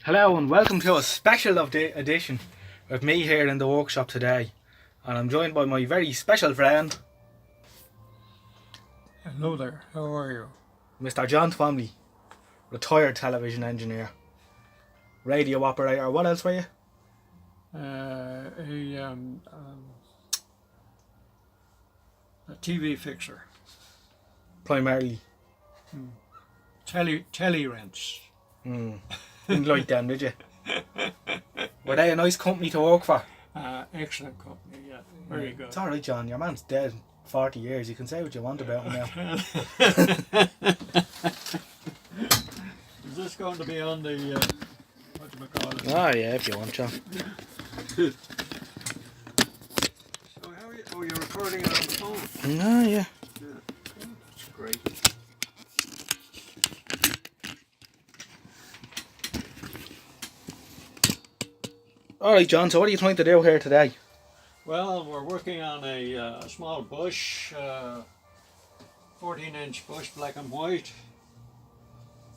Hello and welcome to a special edition of me here in the workshop today, and I'm joined by my very special friend Hello there, how are you? Mr. John Twamley, retired television engineer, radio operator. What else were you? A TV fixer, Primarily. telly rents. Didn't like them, did you? Were they a nice company to work for? Excellent company, yeah, very good. It's alright, John, your man's dead 40 years, you can say what you want about him now. Is this going to be on the, what do we call it? Oh yeah, if you want, John. So how are you? Oh, you're recording it on the phone? Oh yeah. Yeah, that's great. Alright, John, so what are you trying to do here today? Well, we're working on a small bush, 14-inch bush, black and white,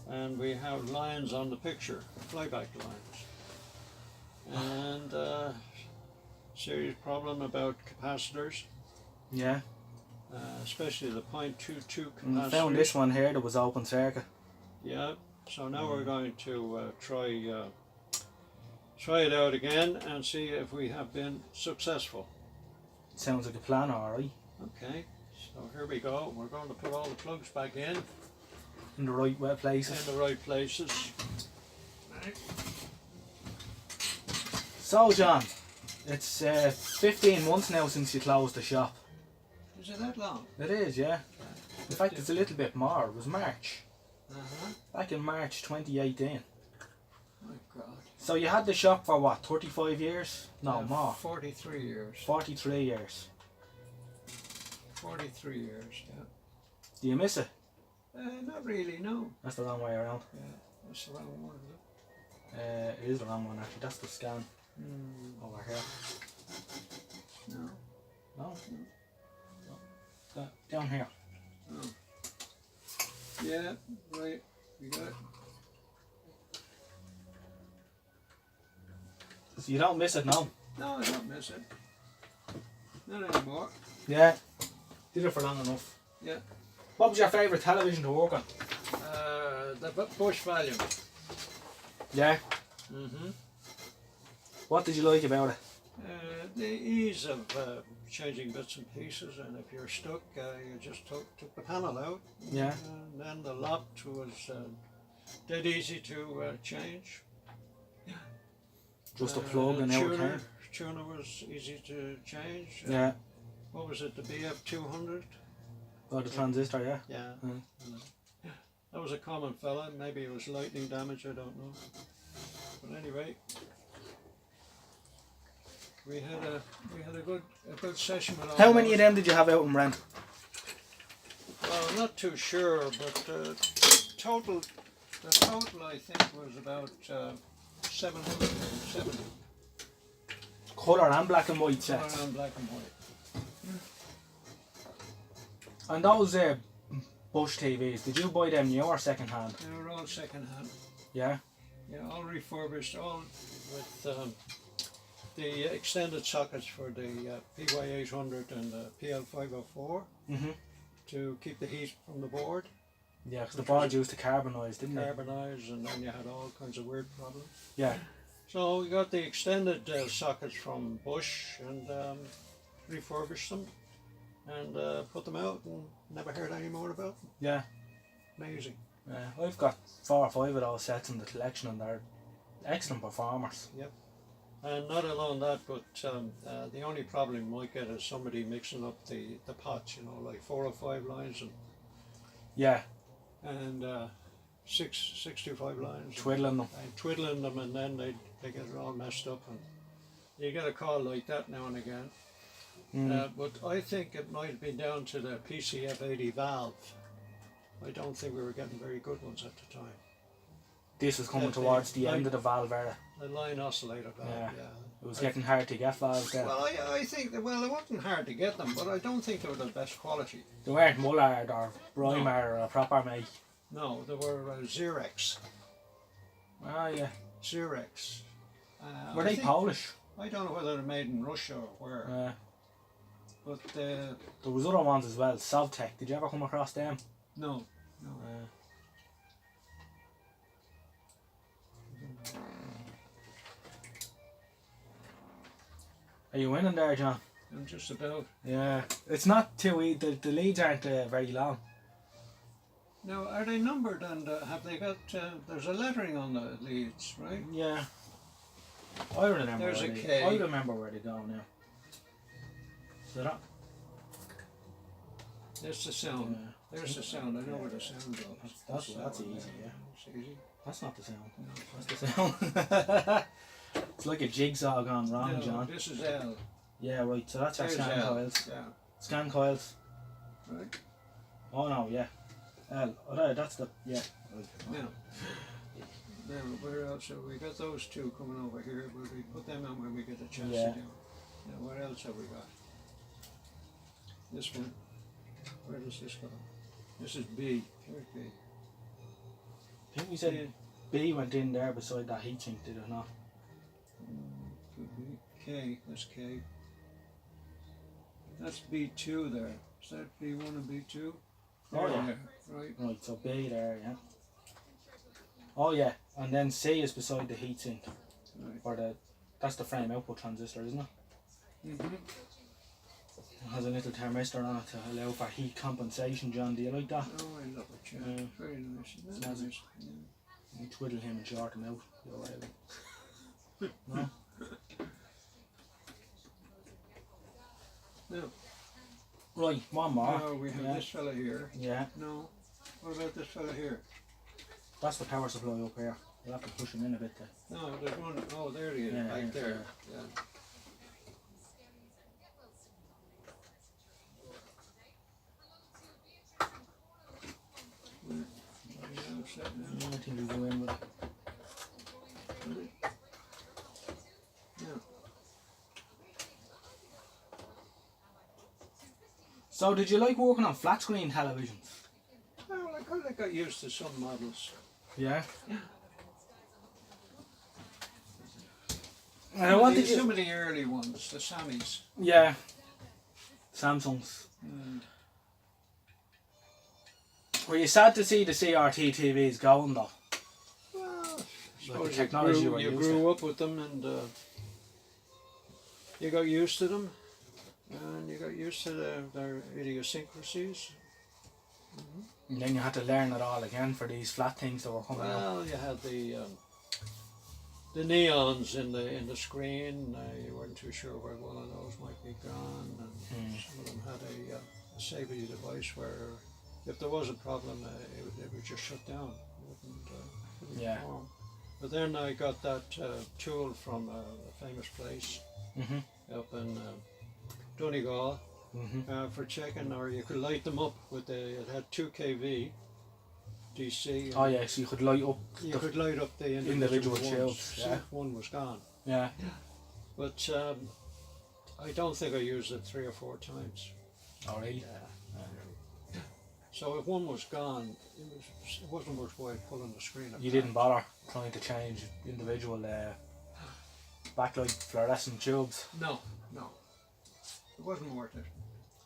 and we have lines on the picture, flyback lines, and serious problem about capacitors, Yeah. especially the 0.22 I capacitors. found this one here that was open circuit. Yeah, so now we're going to try it out again and see if we have been successful. Sounds like a plan, alright. Okay, so here we go. We're going to put all the plugs back in In the right places. the right places. Right. So, John, it's 15 months now since you closed the shop. Is it that long? It is, yeah. In fact, it's a little bit more. It was March. Uh-huh. Back in March 2018. My God. So you had the shop for what, 35 years? No, more. 43 years. 43 years. 43 years, yeah. Do you miss it? Not really, no. That's the wrong way around. Yeah, that's the wrong one, is It is the wrong one, actually. That's the scan it? over here. No. No? No. Down here. Oh. Yeah, right. We got it. So you don't miss it now? No, I don't miss it. Not anymore. Yeah. Did it for long enough. Yeah. What was your favourite television to work on? The Bush volume. Yeah. Mm-hmm. What did you like about it? The ease of changing bits and pieces, and if you're stuck, you just took the panel out. Yeah. And then the lock was dead easy to change. Just a plug and out it came. Tuner was easy to change. Yeah. What was it, the BF 200? Oh, the transistor, yeah. Yeah. Mm. That was a common fella. Maybe it was lightning damage, I don't know. But anyway, we had a good session with all How many those. of them did you have out in rent? Well, I'm not too sure, but the total I think was about 770. Colour and black and white Color sets. and black and white. And those Bush TVs, did you buy them new or second hand? They were all second hand. Yeah. Yeah, all refurbished, all with the extended sockets for the PY800 and the PL504 Mhm. to keep the heat from the board. Yeah, because the board used to carbonise, didn't they? Carbonise, and then you had all kinds of weird problems. Yeah. So we got the extended sockets from Bush and refurbished them and put them out and never heard any more about them. Yeah. Amazing. I've got 4 or 5 of those sets in the collection, and they're excellent performers. Yep. And not alone that, but the only problem you might get is somebody mixing up the pots, you know, like 4 or 5 lines Yeah. and 625 lines. Twiddling them. And twiddling them, and then they get it all messed up, and you get a call like that now and again. But I think it might have been down to the PCF80 valve. I don't think we were getting very good ones at the time. This was coming Yeah, towards the like- end of the valve era. The line oscillator valve, Yeah. yeah. It was getting hard to get valves there. Well, I think that, well, it wasn't hard to get them, but I don't think they were the best quality. They weren't Mullard or Brymer or a proper make. No, they were Xerox. Ah, yeah. Xerox. Were I they think- Polish? I don't know whether they're made in Russia or where, but There was other ones as well. Sovtech. Did you ever come across them? no. Are you winning there, John? I'm just about. Yeah. It's not too easy. The leads aren't very long. Now, are they numbered and have they got? There's a lettering on the leads, right? Yeah. I remember. There's where a they, K. I remember where they go now. So that. There's the sound. Yeah. There's the sound. I know where the sound goes. That's easy. Yeah. It's easy. That's not the sound. No. That's the sound. It's like a jigsaw gone wrong, No, John. this is L. Yeah, right. So that's our There's scan L. coils. Yeah. Scan coils. Right. Oh no, yeah. L. Oh, no, that's the yeah. Right. Now, where else have we got? Those two coming over here. Will we put them on when we get a chance Yeah. to do? Now, what else have we got? This one. Where does this go? This is B. Here's B. I think we said B went in there beside that heatsink, did it not? Could be K. That's K. That's B2 there. Is that B1 and B2? Oh, yeah. There, right. Right, so B there, yeah. Oh yeah, and then C is beside the heatsink, Right. or that's the frame output transistor, isn't it? Mm-hmm. It has a little thermistor on it to allow for heat compensation, John. Do you like that? Oh, I love it, yeah. Yeah. Very nice. Isn't It's that nice. nice? Yeah. You twiddle him and short him out. You're all right. No? Now, Right, one more. now we have Yeah. this fella here. Yeah, No. What about this fella here? that's the power supply up here. You'll have to push him in a bit there. No, there's one. Oh, there he is, Yeah, right yeah, there. Yeah. I think we go in with it. Yeah. So, did you like working on flat screen televisions? Well, I kind of got used to some models. Yeah. And what did Some you? of the early ones, the Sammys. Yeah. Samsungs. Were you sad to see the CRT TVs going though? Well, I Like suppose the technology you we're grew, you used grew up with them and you got used to them and you got used to their idiosyncrasies. And then you had to learn it all again for these flat things that were coming out. Well, you had the neons in the screen. You weren't too sure where one of those might be gone, and some of them had a safety device where if there was a problem, it would just shut down. It wouldn't Yeah. perform. But then I got that tool from a famous place up in Donegal for checking, or you could light them up with it had 2 kV DC. Oh yeah, so you could light up. You could light up the individual ones. tubes, See yeah. if one was gone. Yeah. But I don't think I used it 3 or 4 times. Oh really? So if one was gone, it wasn't worthwhile pulling the screen apart. You didn't bother trying to change individual backlight fluorescent tubes. No. It wasn't worth it.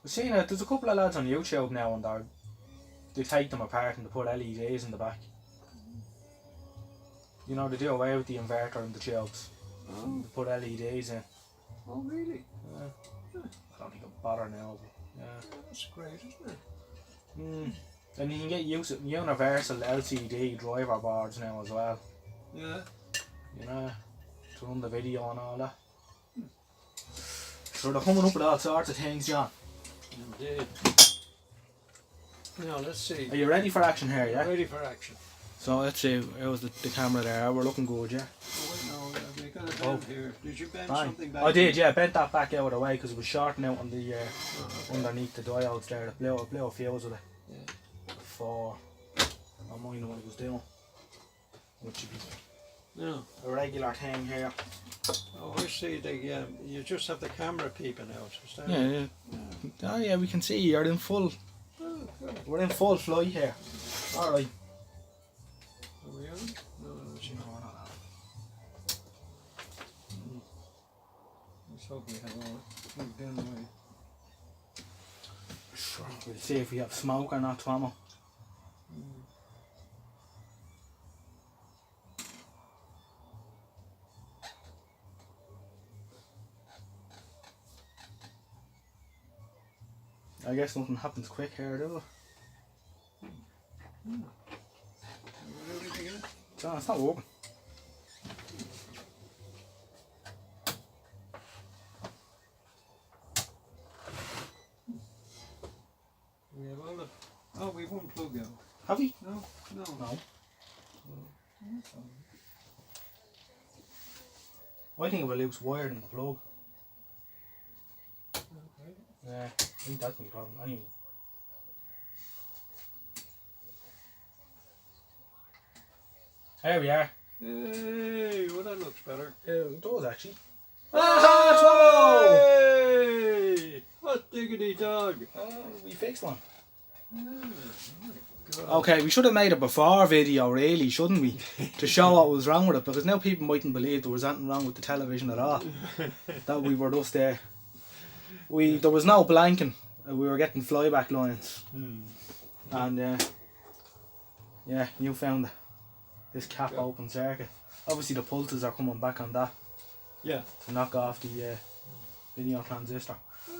I've seen it. There's a couple of lads on YouTube now and they take them apart and they put LEDs in the back. You know, they do away with the inverter and the tubes. Oh, They put LEDs in. oh really? I don't think I'll bother now, but yeah. That's great, isn't it? And you can get universal LCD driver boards now as well. Yeah. You know, to run the video and all that. So they're coming up with all sorts of things, John. Indeed. Now let's see. Are you ready for action here, yeah? Ready for action. So let's see, how's the camera there? We're looking good, yeah? Oh wait, no, we got a bend here. Did you bend Fine. something back? I did, yeah. Bent that back out of the way because it was shorting out on the Oh, okay. underneath the diodes there. It blew a fuse with it. Yeah. For I mind what it was doing. Which should be No. a regular thing here. Oh, I see. You just have the camera peeping out. Is that Yeah. Oh yeah, we can see you're in full. Oh, good. We're in full flight here. All right. Are we on? No, no, it's No, we're not on. Let's hope we have all plugged in right. Sure. We'll see if we have smoke or not, Twamley. I guess nothing happens quick here, does it? Everything in? No, it's not working. We have all the. Oh, we won't plug out. Have we? No. No. That's all I think of a loose wire in the plug. right. Okay. Yeah, I think that's my problem. Anyway. There we are. Hey, well that looks better. It does actually. Hey! Hot diggity dog. We fixed one. Oh, my God. Okay, we should have made a before video really, shouldn't we? To show what was wrong with it, because now people mightn't believe there was anything wrong with the television at all. That we were just there. There was no blanking. We were getting flyback lines. And yeah, you found this cap open circuit. Obviously the pulses are coming back on that Yeah. to knock off the video transistor.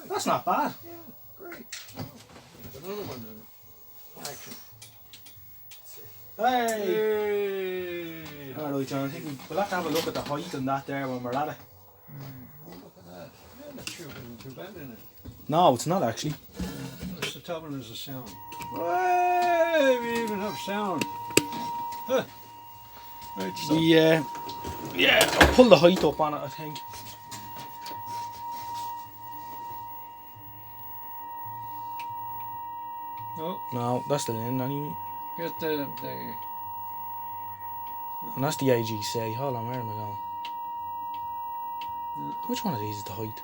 That's not bad. Yeah, great. Another one then. Action. Hey! Hey! Alright John, I think we'll have to have a look at the height and that there when we're at it. Oh, look at that. Yeah, that sure isn't too bad in it. No, it's not actually. That's the top one is the sound. Hey, we even have sound. Huh. Right, so. Yeah, I'll pull the height up on it I think. Oh, No, that's the end anyway. get the And that's the AGC. Hold on, where am I going? Yeah. Which one of these is the height?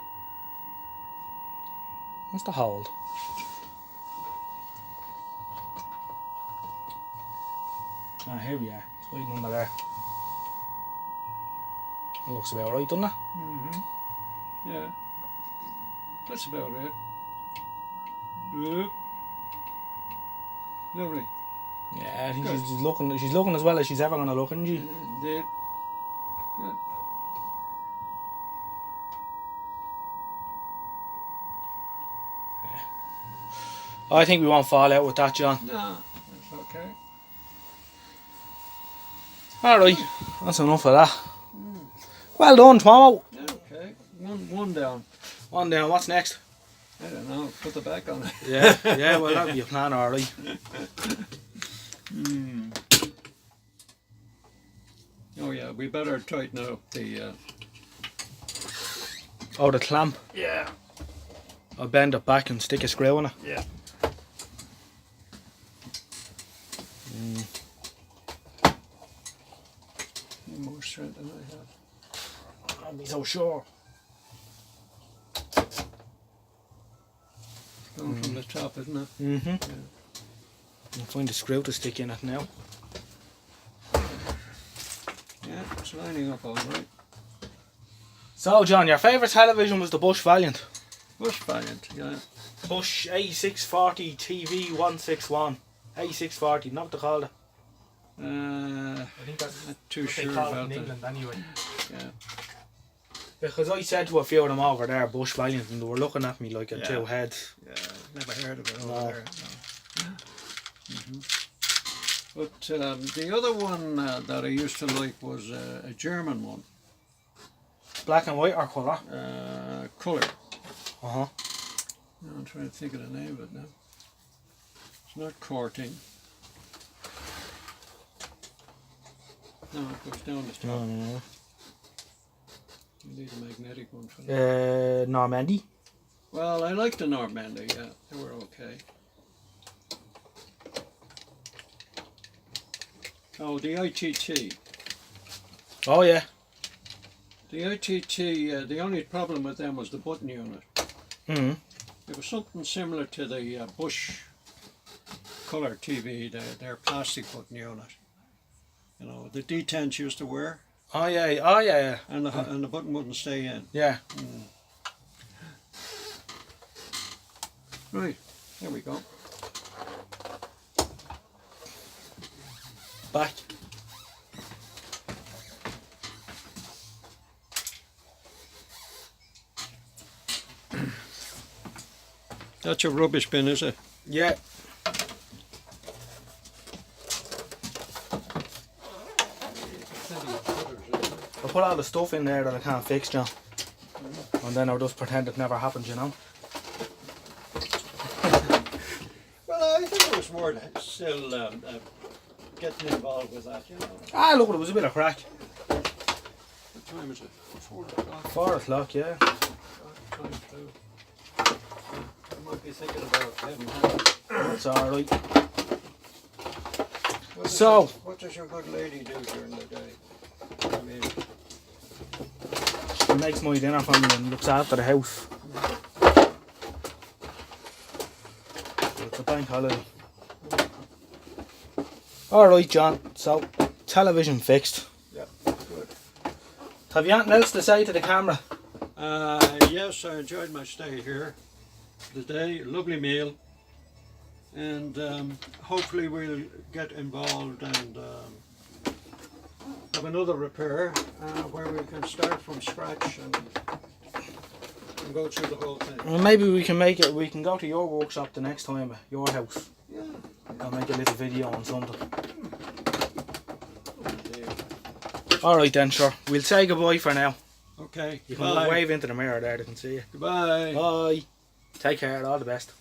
What's the hold? Ah, here we are. It's hiding under there. That looks about right, doesn't it? yeah. That's about it. Yep. Lovely. Yeah, I think Good. she's looking as well as she's ever gonna look, isn't she? Indeed. Good. I think we won't fall out with that, John. No, that's okay. Alright, that's enough of that. Well done, Twamley. Okay. One down. One down, what's next? I don't know. Put the back on it. Yeah, well that'll be a plan, alright. Oh yeah, we better tighten up the. Oh, the clamp. Yeah. I'll bend it back and stick a screw in it. Yeah. More strength than I have. I'll be so sure. Going from the top, isn't it? Mm-hmm. I'll find a screw to stick in it now. Yeah, it's lining up all right. So, John, your favourite television was the Bush Valiant. Bush Valiant, yeah. Bush A640 TV 161. A640, not what they call it. I think that's not too what sure they call it about in that. England anyway. Yeah. Because I said to a few of them over there, Bush Valiant, and they were looking at me like a Yeah. two heads. Yeah, never heard of it No. over there. No. But the other one that I used to like was a German one, Black and white or colour? colour. Uh-huh. I'm trying to think of the name of it now. It's not Courting. No, it goes down the top. No. You need a magnetic one for that. Normandy. Well, I like the Normandy, yeah. They were okay. Oh, the ITT. Oh, yeah. The ITT, the only problem with them was the button unit. Mm-hmm. It was something similar to the Bush colour TV, their plastic button unit. You know, the D10s used to wear, Oh, yeah. and the button wouldn't stay in. Yeah. Right, here we go. Back. That's your rubbish bin, is it? Yeah. I'll put all the stuff in there that I can't fix, John. And then I'll just pretend it never happened, you know. Well, I think it was worth still getting involved with that, you know. Ah, look, it was a bit of crack. What time is it? 4 o'clock. 4 o'clock, yeah. Time to. I might be thinking about having had. That's alright. What does your good lady do during the day? I mean, She makes my dinner for me and looks after the house. It's a bank holiday. Alright, John. So, television fixed. yeah, good. Have you anything else to say to the camera? Yes, I enjoyed my stay here today. Lovely meal. And hopefully we'll get involved and have another repair where we can start from scratch and go through the whole thing. Well, maybe we can make it. We can go to your workshop the next time, your house. Yeah. I'll make a little video on something. Oh, dear. Alright then, sure. We'll say goodbye for now. Okay. You can wave into the mirror there, they can see you. Goodbye. Bye. Take care, all the best.